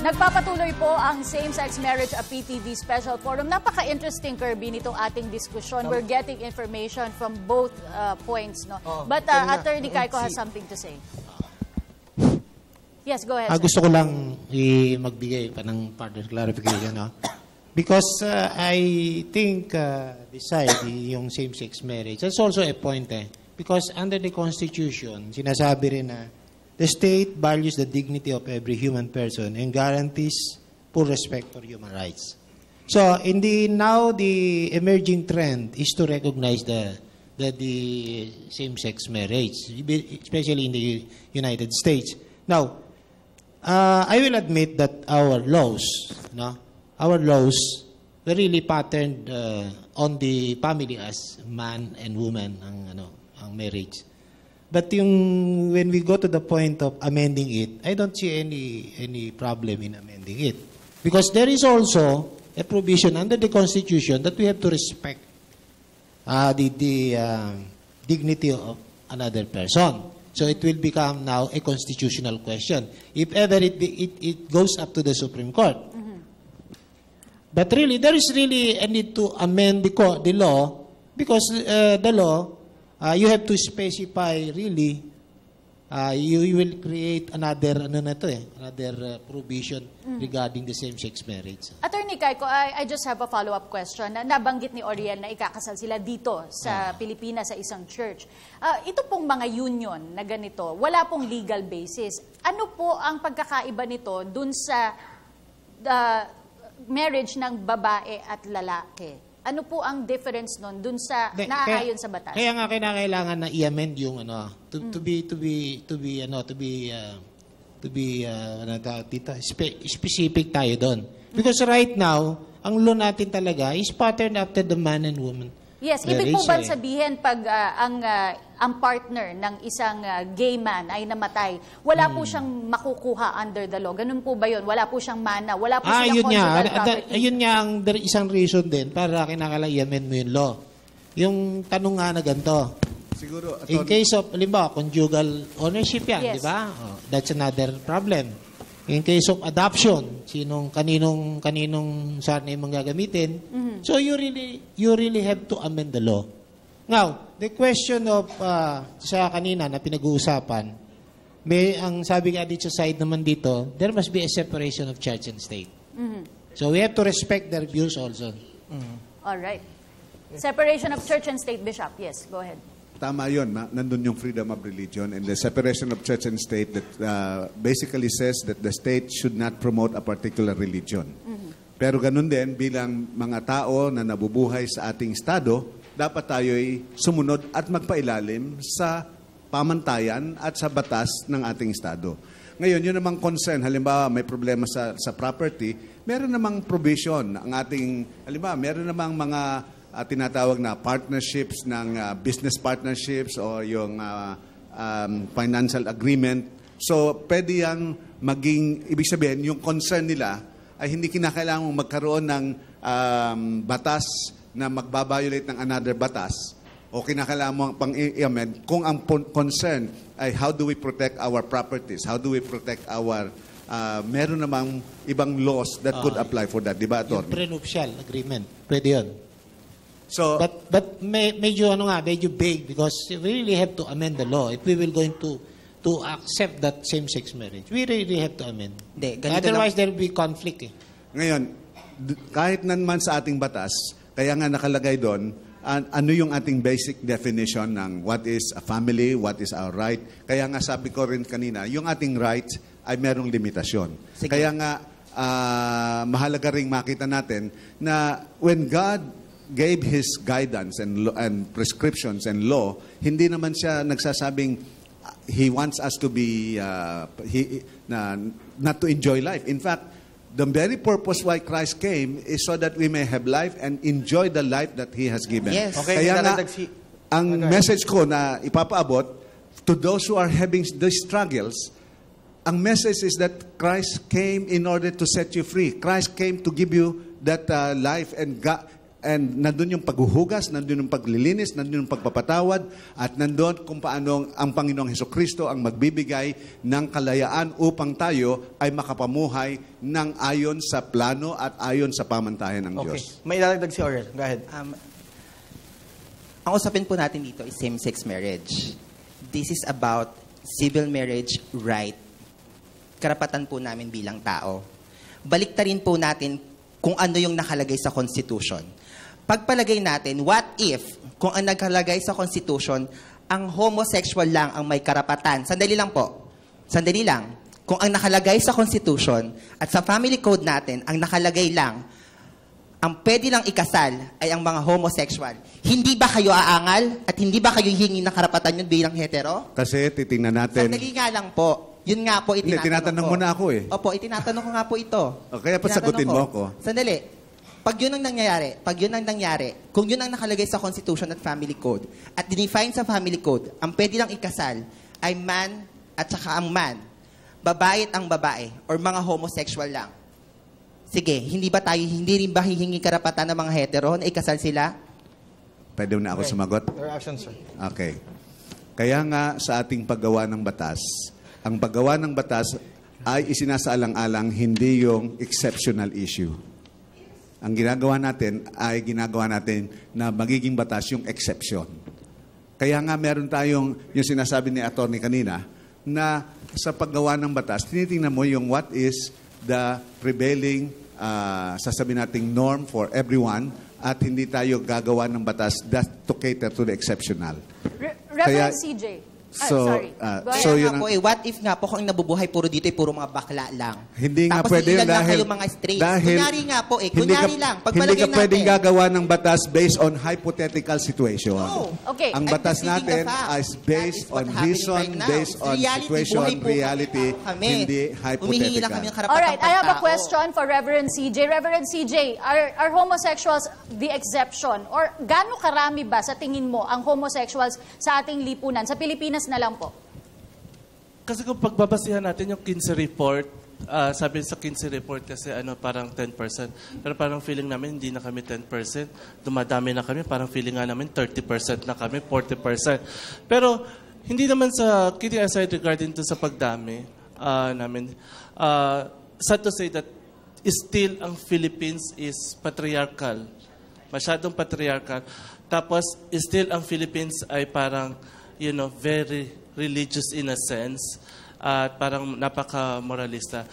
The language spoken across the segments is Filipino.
Nagpapatuloy po ang Same-Sex Marriage a PTV Special Forum. Napaka-interesting, Kirby, nitong ating diskusyon. We're getting information from both points. No? But Attorney Cayco has something to say. Yes, go ahead. Gusto ko lang magbigay pa ng further clarification. No? Because I think decide yung same-sex marriage. That's also a point. Because under the Constitution, sinasabi rin na the state values the dignity of every human person and guarantees full respect for human rights. So, now the emerging trend is to recognize the same-sex marriage, especially in the United States. Now, I will admit that our laws were really patterned on the family as man and woman ang marriage. But when we go to the point of amending it, I don't see any problem in amending it. Because there is also a provision under the Constitution that we have to respect the dignity of another person. So it will become now a constitutional question. If ever it goes up to the Supreme Court. Mm-hmm. But really, there is really a need to amend the law because the law, you have to specify really, you will create another provision regarding the same-sex marriage. Attorney Cayco, I just have a follow-up question. Nabanggit ni Oriel na ikakasal sila dito sa Pilipinas sa isang church. Ito pong mga union na ganito, wala pong legal basis. Ano po ang pagkakaiba nito dun sa marriage ng babae at lalaki? Ano po ang difference nun dun sa naaayon sa batas? Kaya nga kailangan na i-amend yung specific tayo doon. Because right now, ang law natin talaga is patterned after the man and woman. Yes, ibig po ba sabihin pag ang partner ng isang gay man ay namatay, wala po siyang makukuha under the law? Ganun po ba yun? Wala po siyang mana? Wala po siyang conjugal property? Ayun nga ang isang reason din para kinakailangan mo yung law. Yung tanong nga na ganito. Siguro, in case of, halimbawa, conjugal ownership yan, yes. Di ba? That's another problem. In case of adoption, kaninong surname ang gagamitin. Mm-hmm. So you really have to amend the law. Now, the question of sa kanina na pinag-uusapan, ang sabi nga dito sa side naman dito, there must be a separation of church and state. Mm-hmm. So we have to respect their views also. Mm-hmm. All right. Separation of church and state, Bishop. Yes, go ahead. Tama yun. Nandun yung freedom of religion and the separation of church and state that basically says that the state should not promote a particular religion. Mm-hmm. Pero ganun din, bilang mga tao na nabubuhay sa ating estado, dapat tayo'y sumunod at magpailalim sa pamantayan at sa batas ng ating estado. Ngayon, yun namang concern. Halimbawa, may problema sa property, meron namang provision ang ating, halimbawa, meron namang mga tinatawag na partnerships ng business partnerships o yung financial agreement. So, pwede yang maging, ibig sabihin, yung concern nila ay hindi kinakailangan magkaroon ng batas na magbabiolate ng another batas o kinakailangan mo pang i-amend kung ang concern ay how do we protect our properties, how do we protect our meron namang ibang laws that could apply for that, di ba, Atty? Yung prenuptial agreement, pwede yun. So, but medyo vague because we really have to amend the law if we will going to accept that same-sex marriage. We really have to amend. Otherwise, there will be conflict. Ngayon, kahit naman sa ating batas, kaya nga nakalagay doon, ano yung ating basic definition ng what is a family, what is our right. Kaya nga sabi ko rin kanina, yung ating right ay merong limitasyon. Sige. Kaya nga, mahalaga ring makita natin na when God gave His guidance and prescriptions and law, hindi naman siya nagsasabing He wants us to be, not to enjoy life. In fact, the very purpose why Christ came is so that we may have life and enjoy the life that He has given. Yes. Okay, kaya nga, ang message ko na ipapaabot to those who are having these struggles, ang message is that Christ came in order to set you free. Christ came to give you that life and And nandun yung paghuhugas, nandun yung paglilinis, nandun yung pagpapatawad, at nandun kung paano ang Panginoong Hesukristo ang magbibigay ng kalayaan upang tayo ay makapamuhay ng ayon sa plano at ayon sa pamantayan ng Okay. Diyos. May ilalagdag si Oriel. Go ahead. Ang usapin po natin dito is same-sex marriage. This is about civil marriage right. Karapatan po namin bilang tao. Baliktarin po natin kung ano yung nakalagay sa Constitution. Pagpalagay natin, what if, kung ang nakalagay sa Constitution, ang homosexual lang ang may karapatan. Sandali lang po. Sandali lang. Kung ang nakalagay sa Constitution at sa family code natin, ang nakalagay lang, ang pwede lang ikasal ay ang mga homosexual. Hindi ba kayo aangal at hindi ba kayo hingi ng karapatan yun bilang hetero? Kasi titingnan natin. Sandali nga lang po. Yun nga po, Hindi, tinatanong mo na ako eh. Opo, itinatanong ko nga po ito. O, kaya pa Tinatanong sagutin ko. mo ako. Sandali. Pag yun ang nangyari, kung yun ang nakalagay sa Constitution at Family Code, at dinefine sa Family Code, ang pwede lang ikasal ay man at saka ang man, babae at ang babae, or mga homosexual lang. Sige, hindi rin ba hihingi karapatan ng mga hetero na ikasal sila? Pwede mo na ako sumagot? Your action, sir. Okay. Kaya nga sa ating paggawa ng batas, ang paggawa ng batas ay isinasaalang-alang hindi yung exceptional issue. Ang ginagawa natin na magiging batas yung exception. Kaya nga meron tayong, yung sinasabi ni attorney kanina, na sa paggawa ng batas, tinitingnan mo yung what is the prevailing, sasabihin nating norm for everyone, at hindi tayo gagawa ng batas to cater to the exceptional. Reverend Kaya- CJ. So, sorry. Go ahead. so Kaya yun nga ang- po what if nga po kung ang nabubuhay puro dito ay puro mga bakla lang. Hindi nga Tapos pwede yun ilan lang dahil... kayo mga straight. Kunyari nga po hindi kunyari ka- lang. Hindi Pagpalagay ka pwedeng natin. gagawa ng batas based on hypothetical situation. No. Okay. Ang I'm batas just reading natin the facts. is That based is what on happening reason, right now. based on Reality, situation, buhay po reality, kami. hindi Humihingi lang kami ng hypothetical. karapatang All right, I have a pagtao. question for Reverend CJ. Reverend CJ, are homosexuals the exception? Or gaano karami ba sa tingin mo ang homosexuals sa ating lipunan? Sa Pilipinas na lang po. Kasi kung pagbabasihan natin yung 15 report, sabi sa 15 report kasi parang 10%. Pero parang feeling namin hindi na kami 10%. Dumadami na kami, parang feeling nga namin 30% na kami, 40%. Pero hindi naman sa kidding aside regarding to sa pagdami namin. Sad to say that still ang Philippines is patriarchal. Masyadong patriarchal. Tapos still ang Philippines ay parang, very religious in a sense, at parang napaka-moralista.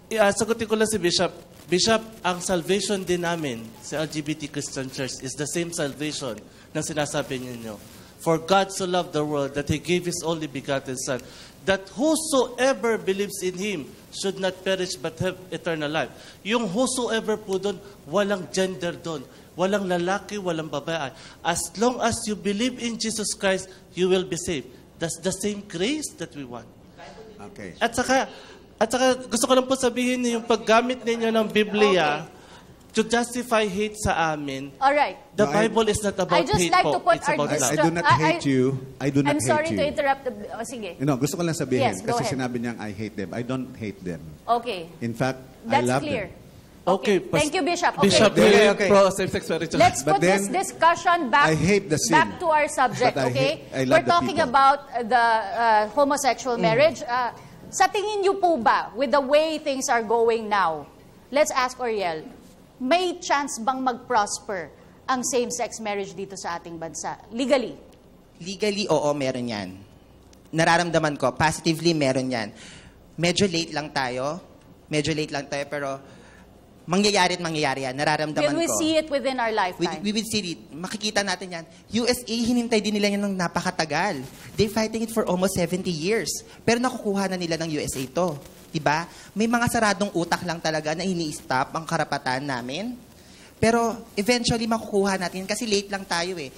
Sagutin ko lang si Bishop. Bishop, ang salvation din namin sa LGBT Christian Church is the same salvation na sinasabi ninyo. For God so loved the world that He gave His only begotten Son, that whosoever believes in Him should not perish but have eternal life. Yung whosoever po doon, walang gender doon. Walang lalaki, walang babae. As long as you believe in Jesus Christ, you will be saved. That's the same grace that we want. Okay. At saka gusto ko lang po sabihin yung paggamit ninyo ng Biblia to justify hate sa amin. All right. The No, Bible is not about I just hate like po. to put It's our about love. I do not hate you. I do not I'm hate sorry you. to interrupt. Sige. Gusto ko lang sabihin, Yes, go kasi ahead. sinabi niyang I hate them. I don't hate them. Okay. In fact, That's I love clear. them. Okay. Thank you, Bishop. Okay. Bishop, Okay, okay. pro same-sex marriage. Let's But put this then, discussion back, I hate the sin. back to our subject, But I okay? hate- I love We're the talking people. about the homosexual marriage. Sa tingin niyo po ba, with the way things are going now, let's ask Oriel, may chance bang mag-prosper ang same-sex marriage dito sa ating bansa? Legally? Legally, oo, meron yan. Nararamdaman ko, positively, meron yan. Medyo late lang tayo, pero mangyayari yan. Nararamdaman Will we ko. see it within our lifetime? We will see it. Makikita natin yan. USA, hinintay din nila yan ng napakatagal. They're fighting it for almost 70 years. Pero nakukuha na nila ng USA to. Diba? May mga saradong utak lang talaga na ini-stop ang karapatan namin. Pero eventually makukuha natin kasi late lang tayo eh.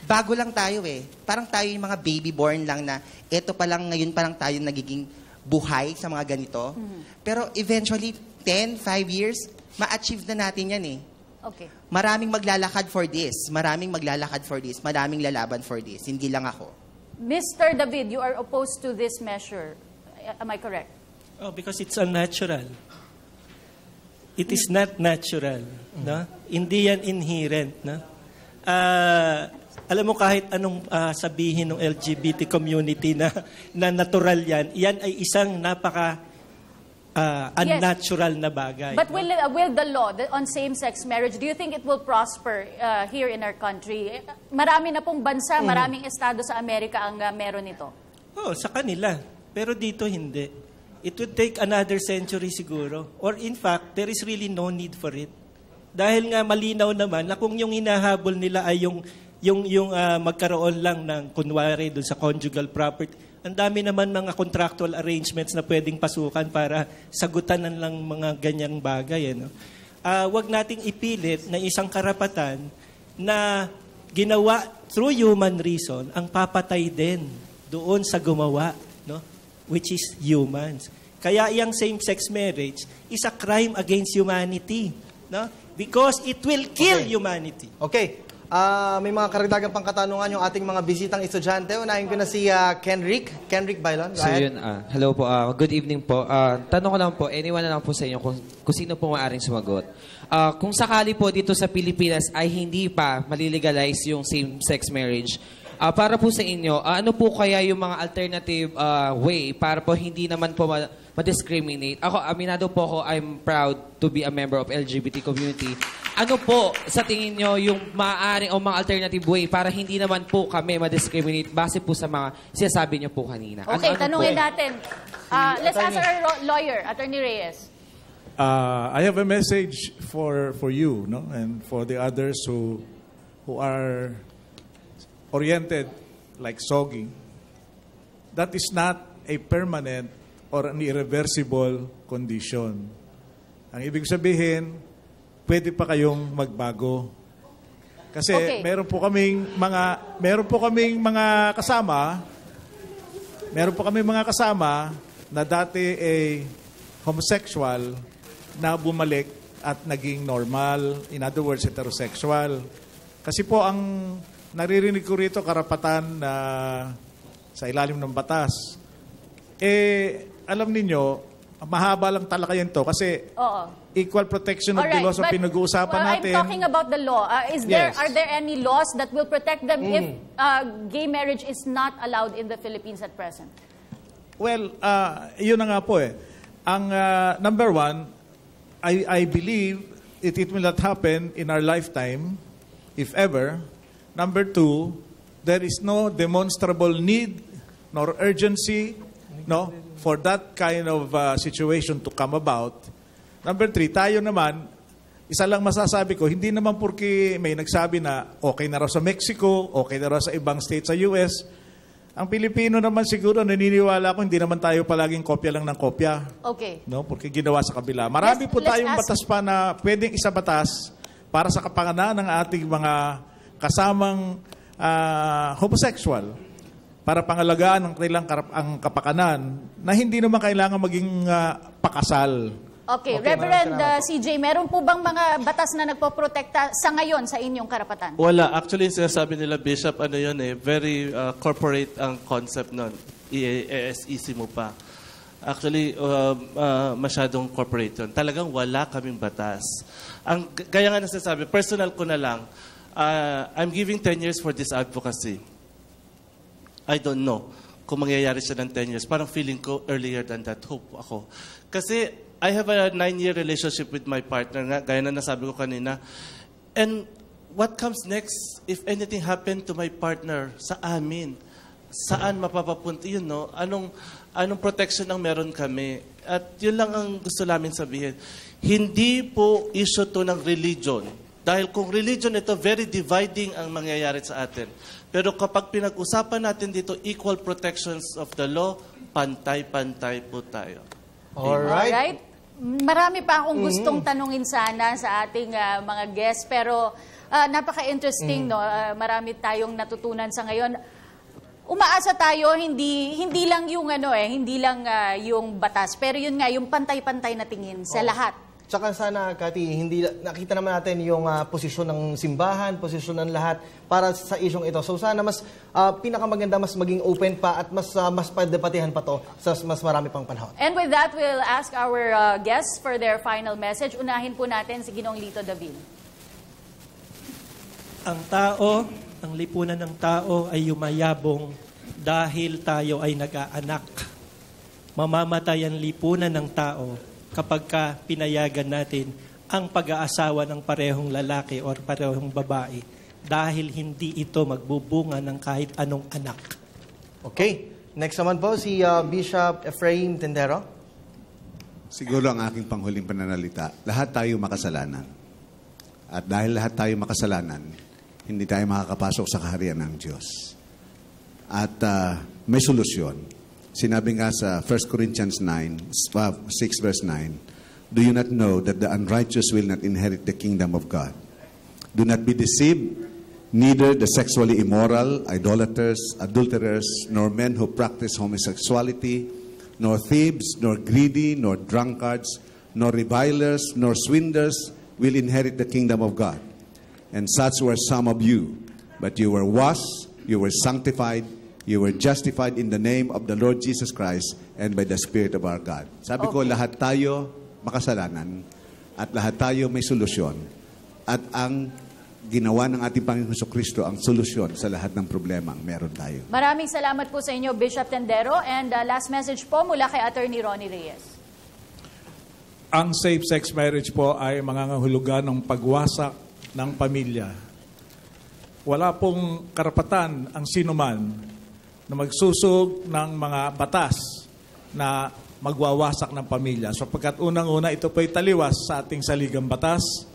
Bago lang tayo eh. Parang tayo yung mga baby born lang na eto pa lang, ngayon pa lang tayo nagiging buhay sa mga ganito. Pero eventually, 10, 5 years, ma-achieve na natin yan eh. Okay. Maraming maglalakad for this. Maraming lalaban for this. Hindi lang ako. Mr. David, you are opposed to this measure. Am I correct? Oh, because it's unnatural. It is not natural. No? Hindi yan inherent. No? Alam mo, kahit anong sabihin ng LGBT community na natural yan, yan ay isang unnatural na bagay. But will the law on same-sex marriage, do you think it will prosper here in our country? Marami na pong bansa, maraming estado sa Amerika ang meron ito. Sa kanila. Pero dito hindi. It would take another century siguro. Or in fact, there is really no need for it. Dahil nga malinaw naman na kung yung hinahabol nila ay yung magkaroon lang ng kunwari doon sa conjugal property, ang dami naman mga contractual arrangements na pwedeng pasukan para sagutan lang mga ganyang bagay. Wag nating ipilit na isang karapatan na ginawa through human reason ang papatay din doon sa gumawa, no? Which is humans. Kaya yung same-sex marriage is a crime against humanity, no? Because it will kill humanity. Okay. May mga karagdagang pang katanungan yung ating mga bisitang estudyante. Unahin ko na si Kenrick. Kenrick Bailon. So yun, hello po. Good evening po. Tanong ko lang po, anyone na lang po sa inyo kung sino po maaaring sumagot. Kung sakali po dito sa Pilipinas ay hindi pa malilegalize yung same-sex marriage, para po sa inyo, ano po kaya yung mga alternative way para po hindi naman po ma-discriminate? Ako, aminado po ako, I'm proud to be a member of LGBT community. Ano po sa tingin nyo yung maaaring o mga alternative way para hindi naman po kami ma-discriminate base po sa mga sinasabi nyo po kanina? Okay, tanungin natin. Let's ask our lawyer, Attorney Reyes. I have a message for you, no, and for the others who are oriented like Sogi. That is not a permanent or an irreversible condition. Ang ibig sabihin, pwede pa kayong magbago. Kasi meron po kaming mga kasama na dati ay homosexual na bumalik at naging normal, in other words, heterosexual. Kasi po ang naririnig ko rito karapatan na sa ilalim ng batas. Alam ninyo, mahaba lang talakayan to kasi equal protection of the laws ang pinag-uusapan natin. I'm talking about the law. Are there any laws that will protect them if gay marriage is not allowed in the Philippines at present? Well, yun na nga po eh. Ang number one, I believe it will not happen in our lifetime, if ever. Number two, there is no demonstrable need nor urgency, no, for that kind of situation to come about. Number three, tayo naman, isa lang masasabi ko, hindi naman porque may nagsabi na okay na raw sa Mexico, okay na raw sa ibang states sa US. Ang Pilipino naman siguro, naniniwala ko, hindi naman tayo palaging kopya lang ng kopya. Okay. No, porque ginawa sa kabila. Marami po tayong batas pa na pwedeng isabatas para sa kapakanan ng ating mga kasamang homosexual para pangalagaan ng kanilang ang kapakanan na hindi naman kailangan maging pakasal. Okay, Reverend CJ, meron po bang mga batas na nagpoprotekta sa ngayon sa inyong karapatan? Wala. Actually, sinasabi nila, Bishop, very corporate ang concept nun. ESEC mo pa. Actually, masyadong corporate yun. Talagang wala kaming batas. Kaya nga nasasabi, personal ko na lang, I'm giving 10 years for this advocacy. I don't know kung mangyayari siya ng 10 years. Parang feeling ko earlier than that. Hope ako. Kasi I have a 9-year relationship with my partner nga, gaya na nasabi ko kanina. And what comes next if anything happened to my partner sa amin? Saan mapapapunta yun, no? Anong protection ang meron kami? At yun lang ang gusto namin sabihin. Hindi po issue to ng religion. Dahil kung religion ito, very dividing ang mangyayari sa atin. Pero kapag pinag-usapan natin dito, equal protections of the law, pantay-pantay po tayo. Alright. Marami pa akong gustong tanungin sana sa ating mga guests, pero napaka-interesting, no? Marami tayong natutunan sa ngayon. Umaasa tayo, hindi lang yung yung batas, pero yun nga, yung pantay-pantay na tingin sa lahat. Tsaka sana, Kati, hindi nakita naman natin yung posisyon ng simbahan, posisyon ng lahat para sa isyong ito. So sana mas pinakamaganda, mas maging open pa at mas padebatihan pa to sa mas marami pang panahon. And with that, we'll ask our guests for their final message. Unahin po natin si Ginong Lito Davil. Ang lipunan ng tao ay yumayabong dahil tayo ay nag-aanak. Mamamatay ang lipunan ng tao kapag pinayagan natin ang pag-aasawa ng parehong lalaki o parehong babae dahil hindi ito magbubunga ng kahit anong anak. Okay. Next naman po, si Bishop Efraim Tendero. Siguro ang aking panghuling pananalita, lahat tayo makasalanan. At dahil lahat tayo makasalanan, hindi tayo makakapasok sa kaharian ng Diyos. At may solusyon. Sinabi nga sa 1 Corinthians 6 verse 9, do you not know that the unrighteous will not inherit the kingdom of God? Do not be deceived, neither the sexually immoral, idolaters, adulterers, nor men who practice homosexuality, nor thieves, nor greedy, nor drunkards, nor revilers, nor swindlers will inherit the kingdom of God. And such were some of you. But you were washed, you were sanctified, you were justified in the name of the Lord Jesus Christ and by the Spirit of our God. Sabi ko, lahat tayo makasalanan at lahat tayo may solusyon. At ang ginawa ng ating Panginoon Jesucristo ang solusyon sa lahat ng problema meron tayo. Maraming salamat po sa inyo, Bishop Tendero. And last message po mula kay Attorney Ronnie Reyes. Ang same-sex marriage po ay mangangahulugan ng pagwasak ng pamilya. Wala pong karapatan ang sinuman na magsusog ng mga batas na magwawasak ng pamilya. Sapagkat unang-una, ito po ay taliwas sa ating saligang batas.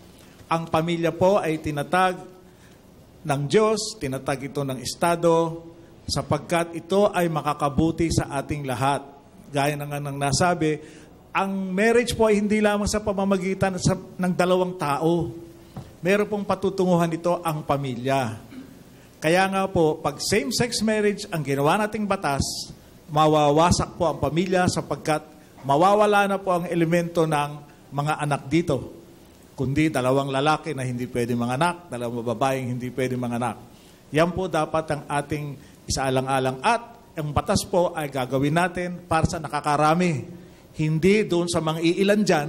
Ang pamilya po ay tinatag ng Diyos, tinatag ito ng Estado, sapagkat ito ay makakabuti sa ating lahat. Gaya na nga ng nasabi, ang marriage po ay hindi lamang sa pamamagitan ng dalawang tao. Meron pong patutunguhan nito ang pamilya. Kaya nga po, pag same-sex marriage ang ginawa nating batas, mawawasak po ang pamilya sapagkat mawawala na po ang elemento ng mga anak dito. Kundi dalawang lalaki na hindi pwede manganak, dalawang babaeng hindi pwede manganak. Yan po dapat ang ating isaalang-alang. At ang batas po ay gagawin natin para sa nakakarami. Hindi doon sa mga iilan dyan.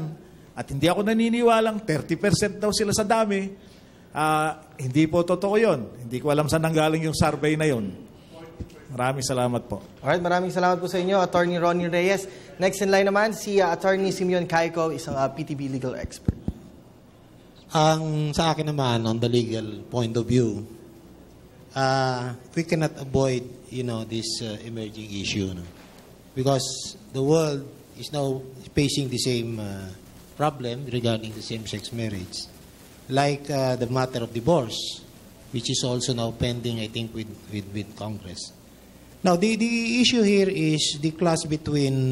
At hindi ako naniniwalang 30% daw sila sa dami. Hindi po totoo yun. Hindi ko alam saan nanggaling yung survey na yun. Maraming salamat po. Alright, maraming salamat po sa inyo, Attorney Ronnie Reyes. Next in line naman, si Attorney Simeon Caico, isang PTB legal expert. Sa akin naman, on the legal point of view, we cannot avoid, this emerging issue. No? Because the world is now facing the same problem regarding the same-sex marriage. Like the matter of divorce, which is also now pending, I think, with Congress. Now, the issue here is the clash between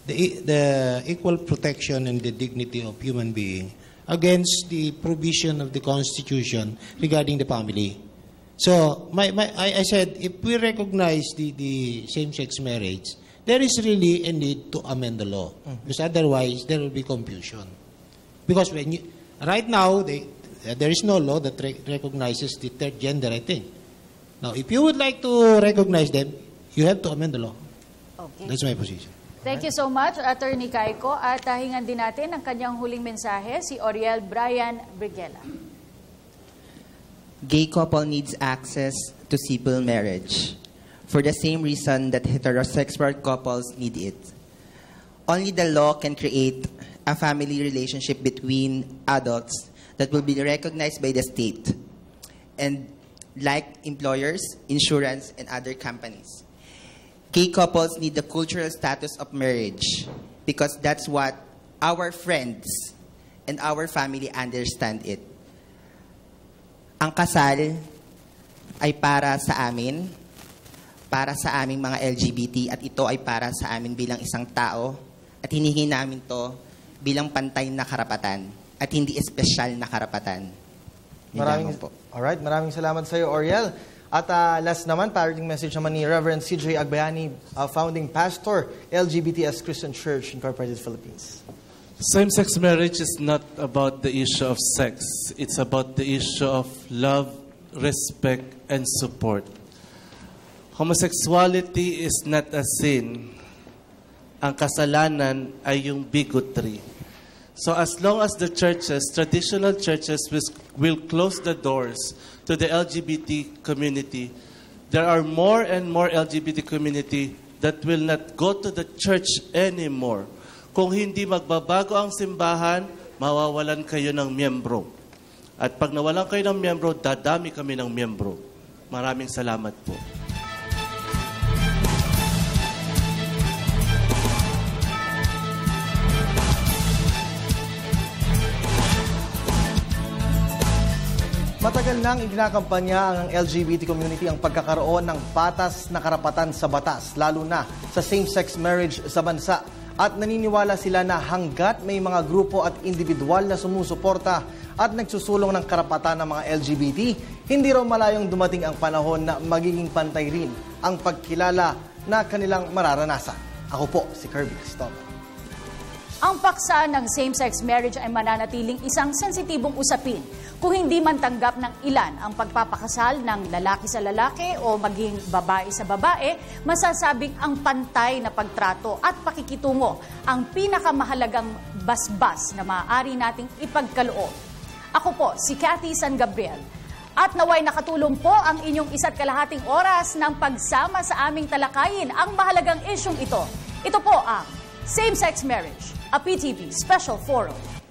the equal protection and the dignity of human being against the provision of the Constitution regarding the family. So, I said, if we recognize the same-sex marriage, there is really a need to amend the law. Because otherwise, there will be confusion. Because right now, there is no law that recognizes the third gender, I think. Now, if you would like to recognize them, you have to amend the law. Okay. That's my position. Thank you so much, Attorney Caico. At hingan din natin ang kanyang huling mensahe, si Oriel Brian Briguela. Gay couple needs access to civil marriage for the same reason that heterosexual couples need it. Only the law can create a family relationship between adults that will be recognized by the state and like employers, insurance, and other companies. Gay couples need the cultural status of marriage because that's what our friends and our family understand it. Ang kasal ay para sa amin, para sa aming mga LGBT, at ito ay para sa amin bilang isang tao, at hinihingi namin to bilang pantay na karapatan at hindi espesyal na karapatan. Alright, maraming salamat sa iyo, Oriel. At last naman, parting message naman ni Reverend CJ Agbayani, founding pastor, LGBTS Christian Church Incorporated Philippines. Same-sex marriage is not about the issue of sex. It's about the issue of love, respect, and support. Homosexuality is not a sin. Ang kasalanan ay yung bigotry. So as long as the churches, traditional churches, will close the doors to the LGBT community, there are more and more LGBT community that will not go to the church anymore. Kung hindi magbabago ang simbahan, mawawalan kayo ng miyembro. At pag nawalan kayo ng miyembro, dadami kami ng miyembro. Maraming salamat po. Matagal nang ikinakampanya ng LGBT community ang pagkakaroon ng patas na karapatan sa batas, lalo na sa same-sex marriage sa bansa. At naniniwala sila na hanggat may mga grupo at individual na sumusuporta at nagsusulong ng karapatan ng mga LGBT, hindi raw malayong dumating ang panahon na magiging pantay rin ang pagkilala na kanilang mararanasan. Ako po, si Kirby Cristobal. Ang paksa ng same-sex marriage ay mananatiling isang sensitibong usapin kung hindi man tanggap ng ilan ang pagpapakasal ng lalaki sa lalaki o maging babae sa babae, masasabing ang pantay na pagtrato at pakikitungo ang pinakamahalagang basbas na maaari nating ipagkaloob. Ako po, si Cathy San Gabriel. At naway nakatulong po ang inyong 1.5 oras ng pagsama sa aming talakayin ang mahalagang isyong ito. Ito po ang Same-Sex Marriage, a PTV Special Forum.